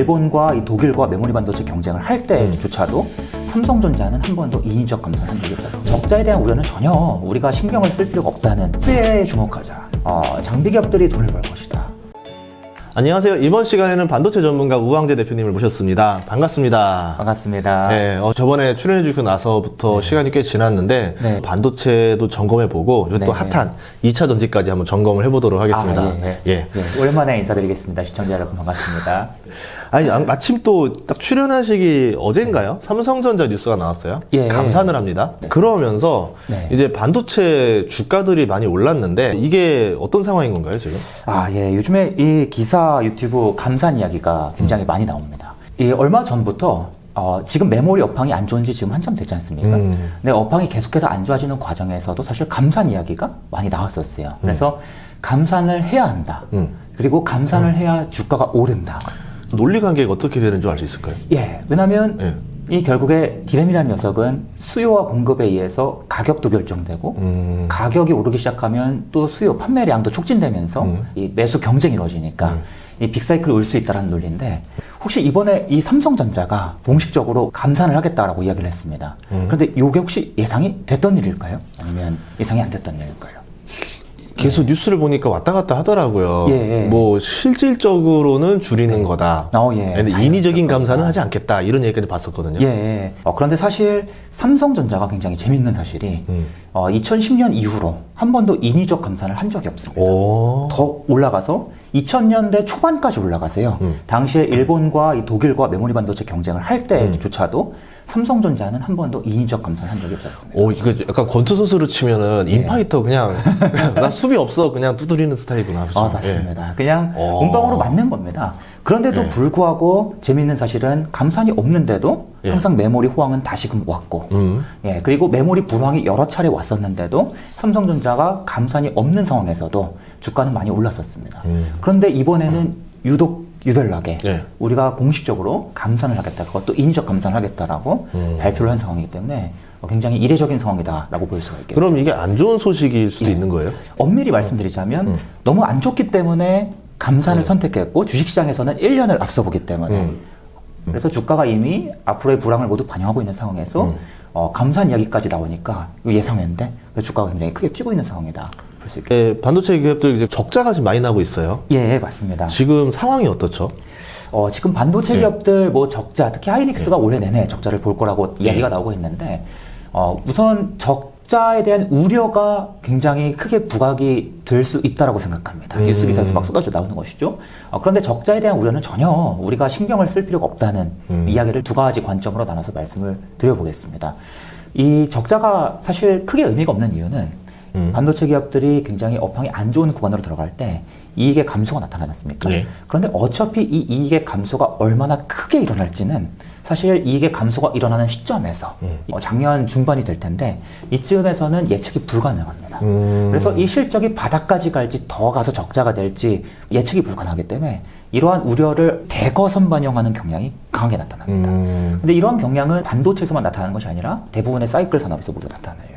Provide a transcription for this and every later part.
일본과 이 독일과 메모리 반도체 경쟁을 할 때조차도 삼성전자는 한 번도 인위적 감산을 한 적이 없었습니다. 적자에 대한 우려는 전혀 우리가 신경을 쓸 필요가 없다는 후에 주목하자. 장비 기업들이 돈을 벌 것이다. 안녕하세요. 이번 시간에는 반도체 전문가 우황재 대표님을 모셨습니다. 반갑습니다. 반갑습니다. 네, 저번에 출연해주고 나서부터 시간이 꽤 지났는데 네. 반도체도 점검해보고 또 네. 핫한 2차 전지까지 한번 점검을 해보도록 하겠습니다. 예. 오랜만에 인사드리겠습니다. 시청자 여러분 반갑습니다. 아니, 마침 또 딱 출연하시기 어젠가요? 삼성전자 뉴스가 나왔어요. 예. 감산을 합니다. 네. 그러면서 네. 이제 반도체 주가들이 많이 올랐는데 이게 어떤 상황인 건가요, 지금? 요즘에 이 기사 유튜브 감산 이야기가 굉장히 많이 나옵니다. 얼마 전부터 지금 메모리 업황이 안 좋은 지 지금 한참 됐지 않습니까? 근데 업황이 계속해서 안 좋아지는 과정에서도 사실 감산 이야기가 많이 나왔었어요. 그래서 감산을 해야 한다. 그리고 감산을 해야 주가가 오른다. 논리 관계가 어떻게 되는 줄 알 수 있을까요? 왜냐하면 이 결국에 디램이라는 녀석은 수요와 공급에 의해서 가격도 결정되고 가격이 오르기 시작하면 또 수요 판매량도 촉진되면서 이 매수 경쟁이 이루어지니까 이 빅사이클이 올 수 있다는 논리인데, 혹시 이번에 이 삼성전자가 공식적으로 감산을 하겠다라고 이야기를 했습니다. 그런데 이게 혹시 예상이 됐던 일일까요? 아니면 예상이 안 됐던 일일까요? 계속 뉴스를 보니까 왔다 갔다 하더라고요. 뭐 실질적으로는 줄이는 거다. 근데 인위적인 감산은 하지 않겠다. 이런 얘기까지 봤었거든요. 그런데 사실 삼성전자가 굉장히 재밌는 사실이 2010년 이후로 한 번도 인위적 감산을 한 적이 없습니다. 더 올라가서 2000년대 초반까지 올라가세요. 당시에 일본과 이 독일과 메모리 반도체 경쟁을 할 때조차도 삼성전자는 한 번도 인위적 감산을 한 적이 없었습니다. 이거 약간 권투 선수로 치면은 인파이터 그냥 나 수비 없어 그냥 두드리는 스타일이구나. 그렇죠? 맞습니다. 그냥 몸빵으로 맞는 겁니다. 그런데도 불구하고 재미있는 사실은 감산이 없는데도 항상 메모리 호황은 다시금 왔고, 그리고 메모리 불황이 여러 차례 왔었는데도 삼성전자가 감산이 없는 상황에서도 주가는 많이 올랐었습니다. 그런데 이번에는 유별나게 우리가 공식적으로 감산을 하겠다, 그것도 인위적 감산을 하겠다라고 발표를 한 상황이기 때문에 굉장히 이례적인 상황이다라고 볼 수가 있겠죠. 그럼 이게 안 좋은 소식일 수도 있는 거예요? 엄밀히 말씀드리자면 너무 안 좋기 때문에 감산을 선택했고, 주식시장에서는 1년을 앞서 보기 때문에 그래서 주가가 이미 앞으로의 불황을 모두 반영하고 있는 상황에서 감산 이야기까지 나오니까 이거 예상했는데 주가가 굉장히 크게 뛰고 있는 상황이다. 볼 수 있겠죠. 반도체 기업들 이제 적자가 지금 많이 나고 있어요. 맞습니다. 지금 상황이 어떻죠? 지금 반도체 기업들 적자, 특히 하이닉스가 올해 내내 적자를 볼 거라고 이야기가 나오고 있는데, 우선 적자에 대한 우려가 굉장히 크게 부각이 될 수 있다라고 생각합니다. 뉴스 기사에서 막 쏟아져 나오는 것이죠. 그런데 적자에 대한 우려는 전혀 우리가 신경을 쓸 필요가 없다는 이야기를 두 가지 관점으로 나눠서 말씀을 드려보겠습니다. 이 적자가 사실 크게 의미가 없는 이유는 반도체 기업들이 굉장히 업황이 안 좋은 구간으로 들어갈 때 이익의 감소가 나타나지 않습니까? 그런데 어차피 이 이익의 감소가 얼마나 크게 일어날지는 사실 이익의 감소가 일어나는 시점에서 작년 중반이 될 텐데 이쯤에서는 예측이 불가능합니다. 그래서 이 실적이 바닥까지 갈지 더 가서 적자가 될지 예측이 불가능하기 때문에 이러한 우려를 대거 선반영하는 경향이 강하게 나타납니다. 근데 이러한 경향은 반도체에서만 나타나는 것이 아니라 대부분의 사이클 산업에서 모두 나타나요.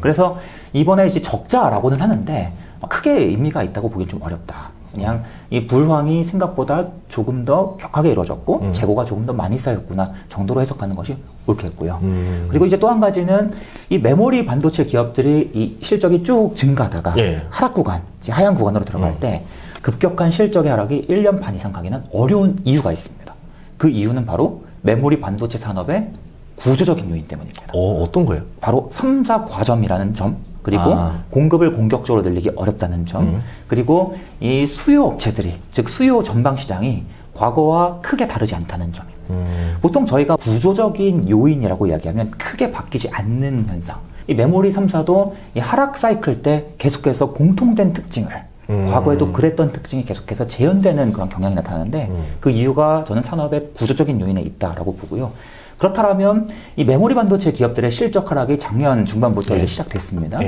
그래서 이번에 이제 적자라고는 하는데 크게 의미가 있다고 보기엔 좀 어렵다. 그냥 이 불황이 생각보다 조금 더 격하게 이루어졌고 재고가 조금 더 많이 쌓였구나 정도로 해석하는 것이 옳겠고요. 그리고 이제 또 한 가지는 이 메모리 반도체 기업들이 이 실적이 쭉 증가하다가 하락 구간, 하향 구간으로 들어갈 때 급격한 실적의 하락이 1년 반 이상 가기는 어려운 이유가 있습니다. 그 이유는 바로 메모리 반도체 산업의 구조적인 요인 때문입니다. 어떤 거예요? 바로 3사 과점이라는 점, 그리고 공급을 공격적으로 늘리기 어렵다는 점, 그리고 이 수요 업체들이, 즉 수요 전방 시장이 과거와 크게 다르지 않다는 점입니다. 보통 저희가 구조적인 요인이라고 이야기하면 크게 바뀌지 않는 현상, 이 메모리 3사도 이 하락 사이클 때 계속해서 공통된 특징을, 과거에도 그랬던 특징이 계속해서 재현되는 그런 경향이 나타나는데 그 이유가 저는 산업의 구조적인 요인에 있다라고 보고요. 그렇다면 이 메모리 반도체 기업들의 실적 하락이 작년 중반부터 이제 시작됐습니다.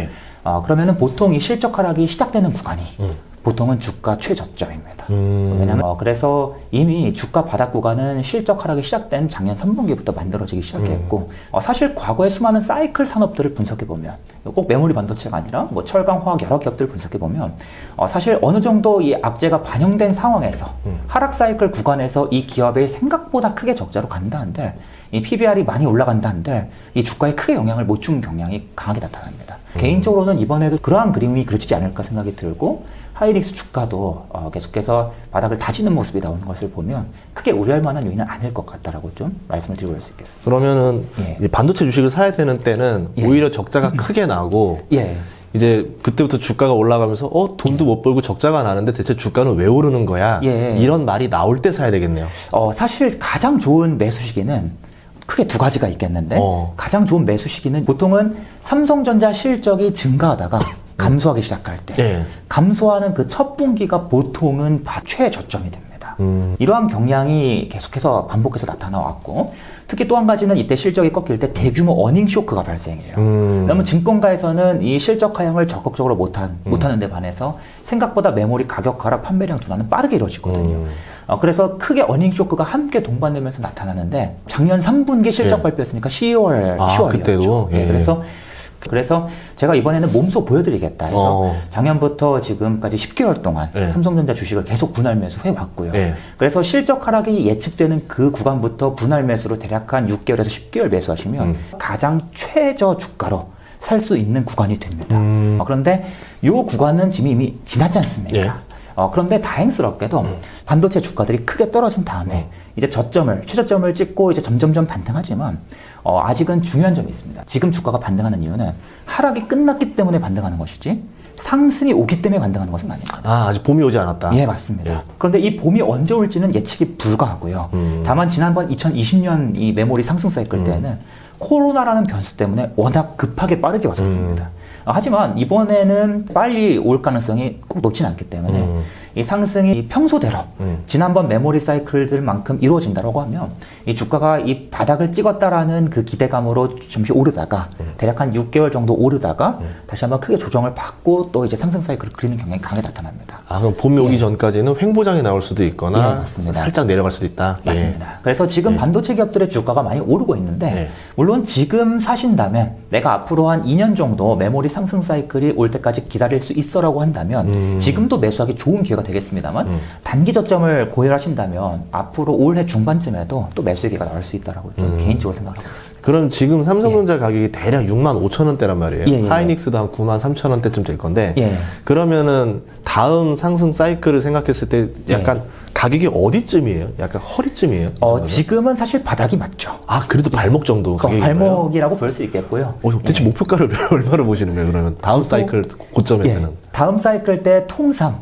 그러면은 보통 이 실적 하락이 시작되는 구간이 보통은 주가 최저점입니다. 왜냐하면 그래서 이미 주가 바닥 구간은 실적 하락이 시작된 작년 3분기부터 만들어지기 시작했고 사실 과거의 수많은 사이클 산업들을 분석해 보면 꼭 메모리 반도체가 아니라 뭐 철강, 화학 여러 기업들을 분석해 보면 사실 어느 정도 이 악재가 반영된 상황에서 하락 사이클 구간에서 이 기업이 생각보다 크게 적자로 간다 한들 이 PBR이 많이 올라간다 한들 이 주가에 크게 영향을 못 주는 경향이 강하게 나타납니다. 개인적으로는 이번에도 그러한 그림이 그려지지 않을까 생각이 들고 하이닉스 주가도 계속해서 바닥을 다지는 모습이 나오는 것을 보면 크게 우려할 만한 요인은 아닐 것 같다라고 좀 말씀을 드리고 올 수 있겠습니다. 그러면은 이제 반도체 주식을 사야 되는 때는 오히려 적자가 크게 나고 이제 그때부터 주가가 올라가면서 돈도 못 벌고 적자가 나는데 대체 주가는 왜 오르는 거야? 이런 말이 나올 때 사야 되겠네요. 사실 가장 좋은 매수 시기는 크게 두 가지가 있겠는데 가장 좋은 매수 시기는 보통은 삼성전자 실적이 증가하다가 감소하기 시작할 때 감소하는 그 첫 분기가 보통은 최저점이 됩니다. 이러한 경향이 계속해서 반복해서 나타나왔고 특히 또 한 가지는 이때 실적이 꺾일 때 대규모 어닝 쇼크가 발생해요. 그러면 증권가에서는 이 실적 하향을 적극적으로 못하는 데 반해서 생각보다 메모리 가격 하락 판매량 둔화는 빠르게 이루어지거든요. 그래서 크게 어닝 쇼크가 함께 동반되면서 나타나는데 작년 3분기 실적 발표했으니까 10월이었죠. 그때도? 그래서 제가 이번에는 몸소 보여드리겠다 해서 작년부터 지금까지 10개월 동안 삼성전자 주식을 계속 분할 매수해 왔고요. 그래서 실적 하락이 예측되는 그 구간부터 분할 매수로 대략 한 6개월에서 10개월 매수하시면 가장 최저 주가로 살 수 있는 구간이 됩니다. 그런데 이 구간은 지금 이미 지났지 않습니까? 그런데 다행스럽게도 반도체 주가들이 크게 떨어진 다음에 이제 최저점을 찍고 이제 점점점 반등하지만 아직은 중요한 점이 있습니다. 지금 주가가 반등하는 이유는 하락이 끝났기 때문에 반등하는 것이지 상승이 오기 때문에 반등하는 것은 아닙니다. 아직 봄이 오지 않았다. 예, 맞습니다. 그런데 이 봄이 언제 올지는 예측이 불가하고요. 다만 지난번 2020년 이 메모리 상승 사이클 때에는 코로나라는 변수 때문에 워낙 급하게 빠르게 왔었습니다. 하지만 이번에는 빨리 올 가능성이 꼭 높진 않기 때문에 이 상승이 평소대로 지난번 메모리 사이클들만큼 이루어진다고 하면 이 주가가 이 바닥을 찍었다라는 그 기대감으로 잠시 오르다가 대략 한 6개월 정도 오르다가 다시 한번 크게 조정을 받고 또 이제 상승 사이클을 그리는 경향이 강하게 나타납니다. 그럼 봄이 오기 전까지는 횡보장이 나올 수도 있거나 살짝 내려갈 수도 있다. 맞습니다. 그래서 지금 반도체 기업들의 주가가 많이 오르고 있는데 물론 지금 사신다면 내가 앞으로 한 2년 정도 메모리 상승 사이클이 올 때까지 기다릴 수 있어라고 한다면 지금도 매수하기 좋은 기회가 되겠습니다만 단기 저점을 고려하신다면 앞으로 올해 중반쯤에도 또 매수의 기회가 나올 수 있다라고 좀 개인적으로 생각하고 있습니다. 그럼 지금 삼성전자 가격이 대략 65,000원대란 말이에요. 하이닉스도 한 93,000원대쯤 될 건데 그러면은 다음 상승 사이클을 생각했을 때 약간 가격이 어디쯤이에요? 약간 허리쯤이에요? 지금은 사실 바닥이 맞죠. 그래도 발목 정도 발목이라고 볼 수 있겠고요. 대체 목표가를 얼마로 보시는 거예요? 그러면 다음 사이클 고점에서는? 다음 사이클 때 통상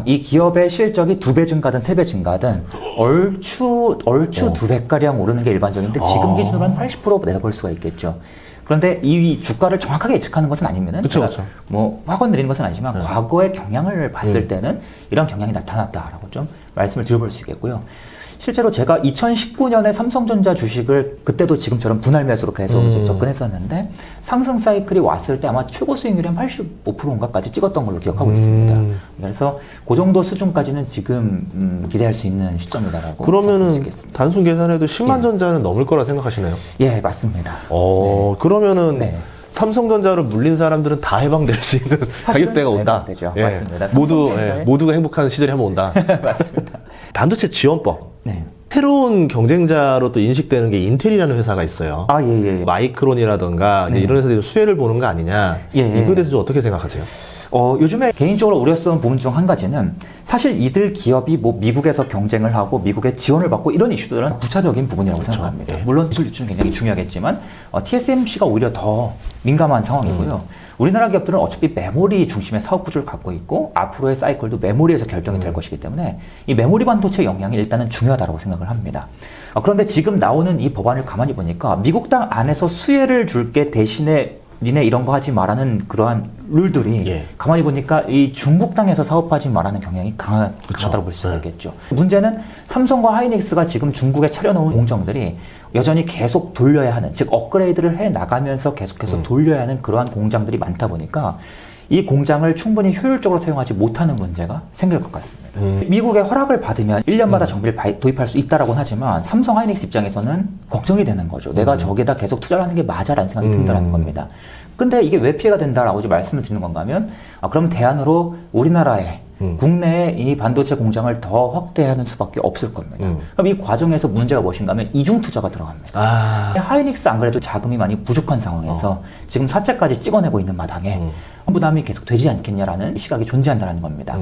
이 기업의 실적이 2배 증가든 3배 증가든 얼추 2배가량 오르는 게 일반적인데 지금 기준으로 한 80% 내다볼 수가 있겠죠. 그런데 이 주가를 정확하게 예측하는 것은 아니면은 제가 뭐 확언 드리는 것은 아니지만 과거의 경향을 봤을 때는 이런 경향이 나타났다라고 좀 말씀을 드려볼 수 있겠고요. 실제로 제가 2019년에 삼성전자 주식을 그때도 지금처럼 분할 매수로 계속 접근했었는데 상승 사이클이 왔을 때 아마 최고 수익률이 한 85%인가까지 찍었던 걸로 기억하고 있습니다. 그래서 그 정도 수준까지는 지금 기대할 수 있는 시점이다라고. 그러면은 단순 계산해도 10만 전자는 넘을 거라 생각하시나요? 예, 맞습니다. 그러면은 삼성전자로 물린 사람들은 다 해방될 수 있는 가격대가 온다. 되죠. 맞습니다. 모두가 행복한 시절이 한번 온다. 맞습니다. 반도체 지원법. 새로운 경쟁자로 또 인식되는 게 인텔이라는 회사가 있어요. 마이크론이라던가 이런 회사들이 수혜를 보는 거 아니냐. 이거에 대해서 좀 어떻게 생각하세요? 요즘에 개인적으로 우려스러운 부분 중 한 가지는 사실 이들 기업이 뭐 미국에서 경쟁을 하고 미국의 지원을 받고 이런 이슈들은 부차적인 부분이라고 생각합니다. 물론 기술 유출은 굉장히 중요하겠지만 TSMC가 오히려 더 민감한 상황이고요. 우리나라 기업들은 어차피 메모리 중심의 사업 구조를 갖고 있고 앞으로의 사이클도 메모리에서 결정이 될 것이기 때문에 이 메모리 반도체 영향이 일단은 중요하다고 생각을 합니다. 그런데 지금 나오는 이 법안을 가만히 보니까 미국 땅 안에서 수혜를 줄게 대신에 니네 이런 거 하지 말라는 그러한 룰들이 가만히 보니까 이 중국 땅에서 사업하지 말라는 경향이 강하다고 볼 수가 있겠죠. 문제는 삼성과 하이닉스가 지금 중국에 차려놓은 공정들이 여전히 계속 돌려야 하는, 즉 업그레이드를 해 나가면서 계속해서 돌려야 하는 그러한 공장들이 많다 보니까 이 공장을 충분히 효율적으로 사용하지 못하는 문제가 생길 것 같습니다. 미국의 허락을 받으면 1년마다 장비를 도입할 수 있다라고는 하지만 삼성 하이닉스 입장에서는 걱정이 되는 거죠. 내가 저기다 계속 투자를 하는 게 맞아라는 생각이 든다는 겁니다. 근데 이게 왜 피해가 된다라고 이제 말씀을 드리는 건가 하면 그럼 대안으로 우리나라에 국내에 이 반도체 공장을 더 확대하는 수밖에 없을 겁니다. 그럼 이 과정에서 문제가 무엇인가 하면 이중 투자가 들어갑니다. 하이닉스 안 그래도 자금이 많이 부족한 상황에서 지금 사채까지 찍어내고 있는 마당에 부담이 계속 되지 않겠냐라는 시각이 존재한다는 겁니다.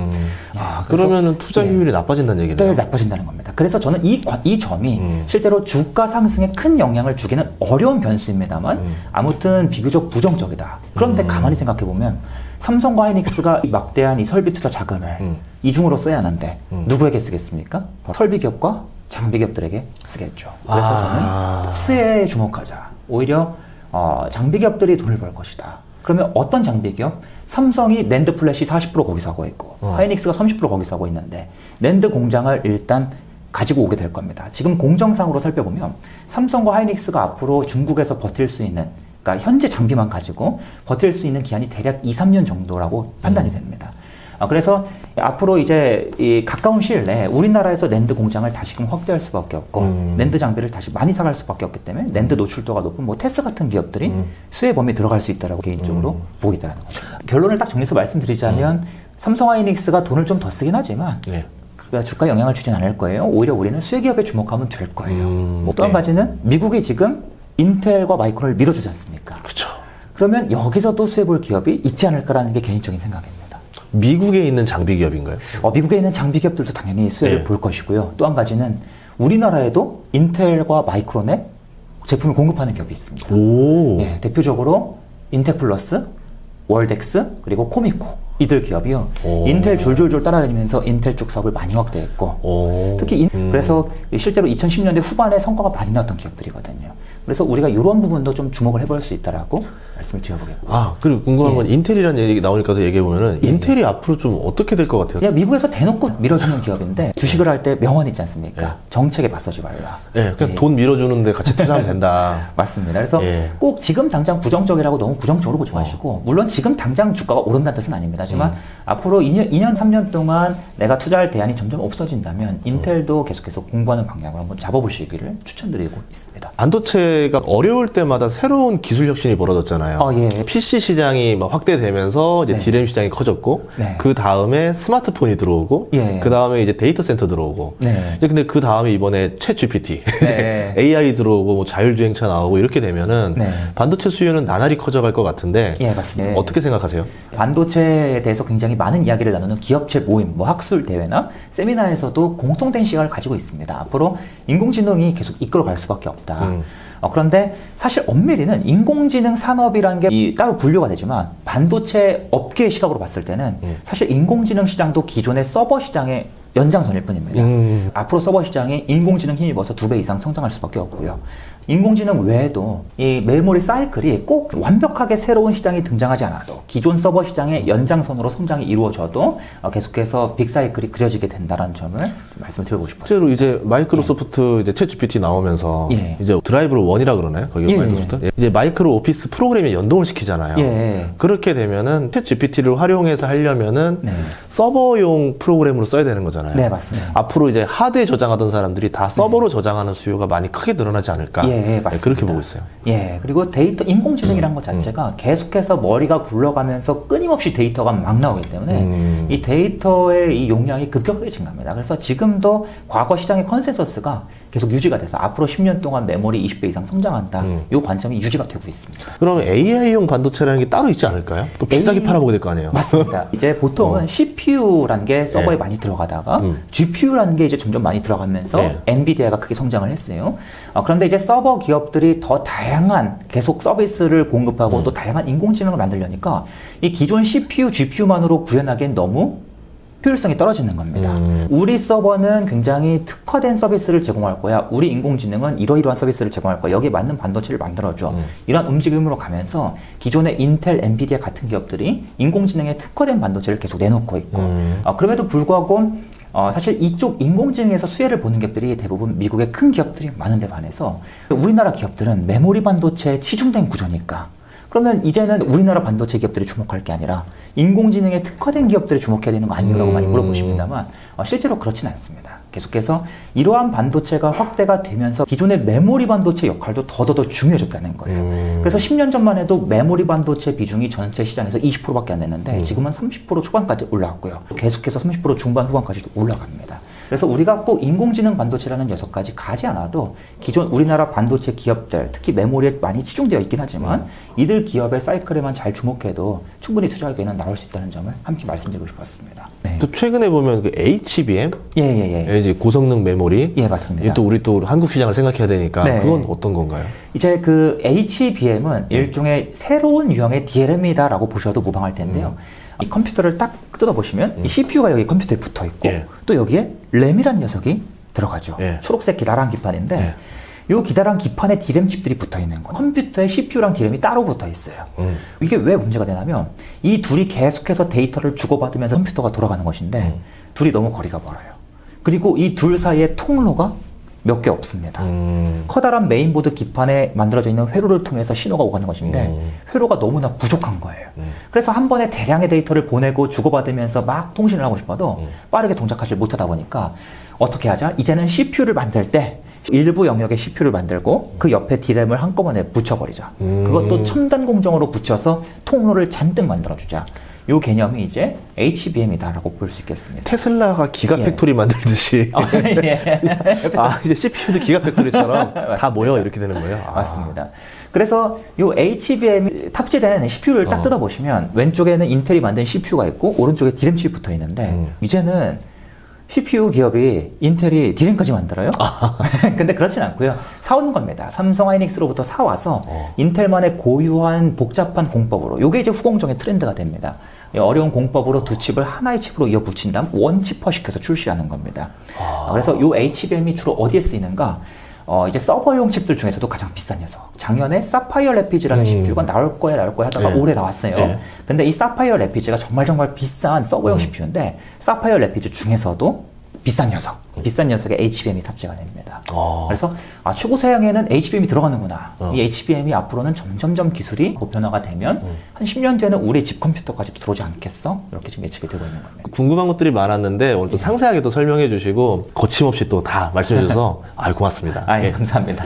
그러면은 투자 효율이 나빠진다는 얘기네요. 투자율이 나빠진다는 겁니다. 그래서 저는 이 점이 실제로 주가 상승에 큰 영향을 주기는 어려운 변수입니다만 아무튼 비교적 부정적이다. 그런데 가만히 생각해 보면 삼성과 하이닉스가 이 막대한 이 설비 투자 자금을 이중으로 써야 하는데 누구에게 쓰겠습니까? 설비 기업과 장비 기업들에게 쓰겠죠. 그래서 저는 수혜에 주목하자. 오히려 장비 기업들이 돈을 벌 것이다. 그러면 어떤 장비 기업? 삼성이 낸드 플래시 40% 거기서 하고 있고 하이닉스가 30% 거기서 하고 있는데 낸드 공장을 일단 가지고 오게 될 겁니다. 지금 공정상으로 살펴보면 삼성과 하이닉스가 앞으로 중국에서 버틸 수 있는, 그러니까 현재 장비만 가지고 버틸 수 있는 기한이 대략 2, 3년 정도라고 판단이 됩니다. 그래서 앞으로 이제 이 가까운 시일 내에 우리나라에서 낸드 공장을 다시금 확대할 수밖에 없고 낸드 장비를 다시 많이 사갈 수밖에 없기 때문에 낸드 노출도가 높은 뭐 테스 같은 기업들이 수혜 범위에 들어갈 수 있다라고 개인적으로 보고 있다는 거죠. 결론을 딱 정리해서 말씀드리자면 삼성 하이닉스가 돈을 좀 더 쓰긴 하지만 주가 영향을 주진 않을 거예요. 오히려 우리는 수혜 기업에 주목하면 될 거예요. 또 한 가지는 미국이 지금 인텔과 마이크론을 밀어주지 않습니까? 그렇죠. 그러면 여기서도 수혜 볼 기업이 있지 않을까라는 게 개인적인 생각입니다. 미국에 있는 장비 기업인가요? 미국에 있는 장비 기업들도 당연히 수혜를 볼 것이고요. 또 한 가지는 우리나라에도 인텔과 마이크론에 제품을 공급하는 기업이 있습니다. 대표적으로 인텍플러스, 월덱스, 그리고 코미코 이들 기업이요. 인텔 졸졸졸 따라다니면서 인텔 쪽 사업을 많이 확대했고 특히 그래서 실제로 2010년대 후반에 성과가 많이 나왔던 기업들이거든요. 그래서 우리가 이런 부분도 좀 주목을 해볼 수 있다라고 말씀을 드려보겠고요. 그리고 궁금한 건 인텔이라는 얘기 나오니까 얘기해보면은 인텔이 앞으로 좀 어떻게 될 것 같아요? 그냥 미국에서 대놓고 밀어주는 기업인데 주식을 할 때 명언 있지 않습니까? 정책에 맞서지 말라. 그냥 돈 밀어주는데 같이 투자하면 된다. 맞습니다. 그래서 꼭 지금 당장 부정적이라고 너무 부정적으로 보지 마시고 물론 지금 당장 주가가 오른다는 뜻은 아닙니다. 하지만 앞으로 2년, 3년 동안 내가 투자할 대안이 점점 없어진다면 인텔도 계속해서 공부하는 방향을 한번 잡아보시기를 추천드리고 있습니다. 반도체가 어려울 때마다 새로운 기술 혁신이 벌어졌잖아요. PC 시장이 막 확대되면서 이제 디램 시장이 커졌고 그 다음에 스마트폰이 들어오고 그 다음에 이제 데이터 센터 들어오고 이제 근데 그 다음에 이번에 챗 GPT AI 들어오고 뭐 자율주행차 나오고 이렇게 되면은 반도체 수요는 나날이 커져갈 것 같은데 맞습니다. 어떻게 생각하세요? 반도체에 대해서 굉장히 많은 이야기를 나누는 기업체 모임, 뭐 학술 대회나 세미나에서도 공통된 시각을 가지고 있습니다. 앞으로 인공지능이 계속 이끌어갈 수밖에 없다. 그런데 사실 엄밀히는 인공지능 산업이라는 게 따로 분류가 되지만 반도체 업계의 시각으로 봤을 때는 사실 인공지능 시장도 기존의 서버 시장의 연장선일 뿐입니다. 앞으로 서버 시장이 인공지능 힘입어서 2배 이상 성장할 수밖에 없고요. 인공지능 외에도 이 메모리 사이클이 꼭 완벽하게 새로운 시장이 등장하지 않아도 기존 서버 시장의 연장선으로 성장이 이루어져도 계속해서 빅 사이클이 그려지게 된다는 점을 말씀을 드리고 싶었어요. 실제로 이제 마이크로소프트 이제 챗 GPT 나오면서 이제 드라이브를 원이라 그러나요? 거기 마이크로소프트? 이제 마이크로 오피스 프로그램에 연동을 시키잖아요. 그렇게 되면은 챗 GPT를 활용해서 하려면은 서버용 프로그램으로 써야 되는 거잖아요. 네, 맞습니다. 앞으로 이제 하드에 저장하던 사람들이 다 서버로 저장하는 수요가 많이 크게 늘어나지 않을까? 맞습니다. 그렇게 보고 있어요. 그리고 데이터, 인공지능이라는 것 자체가 계속해서 머리가 굴러가면서 끊임없이 데이터가 막 나오기 때문에 이 데이터의 이 용량이 급격하게 증가합니다. 그래서 지금도 과거 시장의 컨센서스가 계속 유지가 돼서 앞으로 10년 동안 메모리 20배 이상 성장한다. 이 관점이 유지가 되고 있습니다. 그럼 AI용 반도체라는 게 따로 있지 않을까요? 또 비싸게 팔아보게 될 거 아니에요? 맞습니다. 이제 보통은 CPU라는 게 서버에 많이 들어가다가 GPU라는 게 이제 점점 많이 들어가면서 엔비디아가 크게 성장을 했어요. 그런데 이제 서버 기업들이 더 다양한 계속 서비스를 공급하고 또 다양한 인공지능을 만들려니까 이 기존 CPU, GPU만으로 구현하기엔 너무 효율성이 떨어지는 겁니다. 우리 서버는 굉장히 특화된 서비스를 제공할 거야. 우리 인공지능은 이러이러한 서비스를 제공할 거야. 여기에 맞는 반도체를 만들어줘. 이런 움직임으로 가면서 기존의 인텔, 엔비디아 같은 기업들이 인공지능에 특화된 반도체를 계속 내놓고 있고 그럼에도 불구하고 사실 이쪽 인공지능에서 수혜를 보는 기업들이 대부분 미국의 큰 기업들이 많은데 반해서 우리나라 기업들은 메모리 반도체에 치중된 구조니까 그러면 이제는 우리나라 반도체 기업들이 주목할 게 아니라 인공지능에 특화된 기업들이 주목해야 되는 거 아니냐고 많이 물어보십니다만 실제로 그렇지는 않습니다. 계속해서 이러한 반도체가 확대가 되면서 기존의 메모리 반도체 역할도 더더더 중요해졌다는 거예요. 그래서 10년 전만 해도 메모리 반도체 비중이 전체 시장에서 20%밖에 안 됐는데 지금은 30% 초반까지 올라왔고요. 계속해서 30% 중반 후반까지도 올라갑니다. 그래서 우리가 꼭 인공지능 반도체라는 녀석까지 가지 않아도 기존 우리나라 반도체 기업들, 특히 메모리에 많이 치중되어 있긴 하지만 이들 기업의 사이클에만 잘 주목해도 충분히 투자할 기회는 나올 수 있다는 점을 함께 말씀드리고 싶었습니다. 네. 또 최근에 보면 그 HBM, 예. 이제 고성능 메모리, 예, 맞습니다. 또 우리 또 한국 시장을 생각해야 되니까 네. 그건 어떤 건가요? 이제 그 HBM은 일종의 새로운 유형의 DRAM이다라고 보셔도 무방할 텐데요. 이 컴퓨터를 딱 뜯어보시면 이 CPU가 여기 컴퓨터에 붙어 있고 또 여기에 램이란 녀석이 들어가죠. 초록색 기다란 기판인데 이 기다란 기판에 DRAM 칩들이 붙어 있는 거예요. 컴퓨터에 CPU랑 DRAM이 따로 붙어 있어요. 이게 왜 문제가 되냐면 이 둘이 계속해서 데이터를 주고받으면서 컴퓨터가 돌아가는 것인데 둘이 너무 거리가 멀어요. 그리고 이 둘 사이에 통로가 몇 개 없습니다. 커다란 메인보드 기판에 만들어져 있는 회로를 통해서 신호가 오가는 것인데 회로가 너무나 부족한 거예요. 그래서 한 번에 대량의 데이터를 보내고 주고받으면서 막 통신을 하고 싶어도 빠르게 동작하지 못하다 보니까 어떻게 하자? 이제는 CPU를 만들 때 일부 영역의 CPU를 만들고 그 옆에 DRAM을 한꺼번에 붙여버리자. 그것도 첨단 공정으로 붙여서 통로를 잔뜩 만들어주자. 요 개념이 이제 HBM이다라고 볼 수 있겠습니다. 테슬라가 기가팩토리 만들듯이 이제 CPU도 기가팩토리처럼 다 모여 이렇게 되는 거예요? 맞습니다. 그래서 요 HBM 탑재된 CPU를 딱 뜯어보시면 왼쪽에는 인텔이 만든 CPU가 있고 오른쪽에 DRAM 칩이 붙어 있는데 이제는 CPU 기업이 인텔이 DRAM까지 만들어요? 근데 그렇진 않고요. 사오는 겁니다. 삼성 하이닉스로부터 사와서 인텔만의 고유한 복잡한 공법으로 요게 이제 후공정의 트렌드가 됩니다. 어려운 공법으로 두 칩을 하나의 칩으로 이어 붙인 다음 원칩화시켜서 출시하는 겁니다. 그래서 요 HBM이 주로 어디에 쓰이는가? 이제 서버용 칩들 중에서도 가장 비싼 녀석. 작년에 사파이어 래피즈라는 CPU가 나올 거야 하다가 올해 나왔어요. 근데 이 사파이어 래피즈가 정말 비싼 서버용 CPU인데 사파이어 래피즈 중에서도 비싼 녀석, 비싼 녀석에 HBM이 탑재가 됩니다. 그래서 최고 사양에는 HBM이 들어가는구나. 이 HBM이 앞으로는 점점점 기술이 보편화가 되면 한 10년 뒤에는 우리 집 컴퓨터까지도 들어오지 않겠어? 이렇게 지금 예측이 되고 있는 겁니다. 궁금한 것들이 많았는데 오늘 또 상세하게 또 설명해 주시고 거침없이 또 다 말씀해 주셔서 고맙습니다. 예, 감사합니다.